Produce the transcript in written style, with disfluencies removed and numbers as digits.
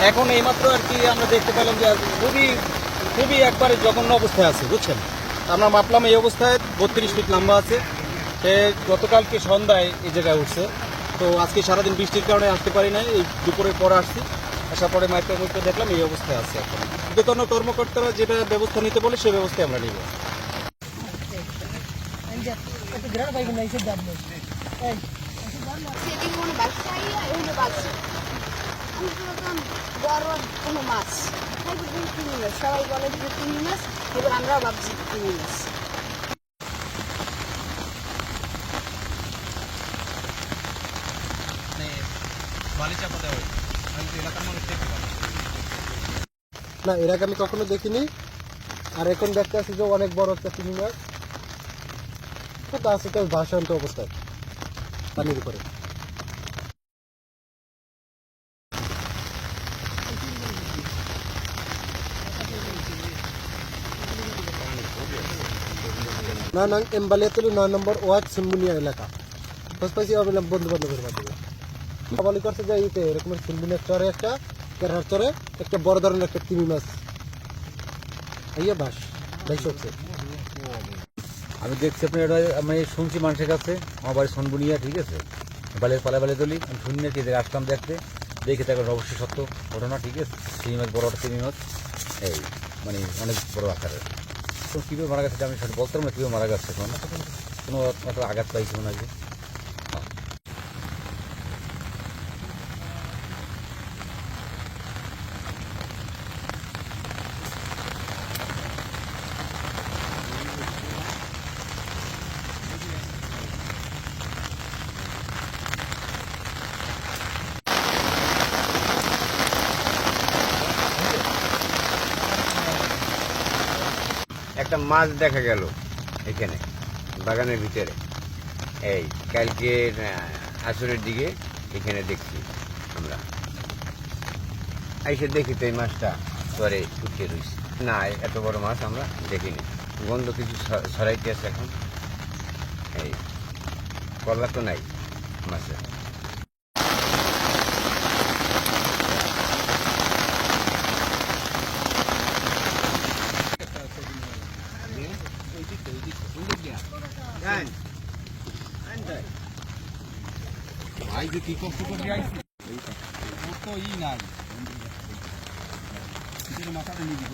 এখন এইমাত্র আর কি আমরা দেখতে পেলাম যে খুবই খুবই একবারে জঘন্য অবস্থায় আছে, বুঝছেন। আমরা মাপলাম এই অবস্থায় 32 ফিট লম্বা আছে। গতকালকে সন্ধ্যায় এই জায়গায় উঠছে। তো আজকে সারাদিন বৃষ্টির কারণে আসতে পারি নাই, এই দুপুরের পরে আসছি। আসার পরে মাইপের মধ্যে দেখলাম এই অবস্থায় আছে। এখন ঊর্ধ্বতন কর্মকর্তারা যেটা ব্যবস্থা নিতে বলে সেই ব্যবস্থায় আমরা নিব। বড় কোনো মাছ সবাই বলে যে চিংড়ি মাছ, এবার আমরাও ভাবছি চিংড়ি মাছ। না, এর আগে আমি কখনো দেখিনি। আর এখন দেখতে আসছি যে অনেক বড় একটা চিংড়ি মাছ আছে, তো ভাসন্ত অবস্থায় পানির উপরে। না না, এমবালিয়াতুলি 9 নম্বর ওয়ার্ড সিম্বুনিয়া এলাকা। খোঁজ পাইছি বন্ধু বান্ধবের মাধ্যমে। বলি করছে যে ইতে এরকম সিম্বুনিয়ার চরে একটা কেরার চরে একটা বড় ধরনের একটা চিংড়ি মাছ হচ্ছে। আমি দেখছি আপনি এটা আমি শুনছি মানুষের কাছে, আমার বাড়ি সনবুনিয়া, ঠিক আছে, পালে দলি আমি শুনি না কি আসলাম দেখতে, দেখে তারপর অবশ্যই সত্য ঘটনা, ঠিক আছে। চিংড়ি মাছ বড় চিংড়ি মাছ, এই মানে অনেক বড় আকারের। তো কীভাবে মারা গেছে আমি বলতে পারবো না কীভাবে মারা গেছে, কোনো একটা আঘাত পাইছি মনে হয়। একটা মাছ দেখা গেল এখানে বাগানের ভিতরে, এই কালকে আসরের দিকে এখানে দেখছি আমরা এসে দেখি তো এই মাছটা চরে উঠিয়ে রয়েছে। না, এত বড় মাছ আমরা দেখিনি। গন্ধ কিছু ছড়াইতে আছে এখন, এই কলা তো নাই মাছের। ভাই যে কি কষ্ট করে আইছি তো নাই মাথাটা নিয়ে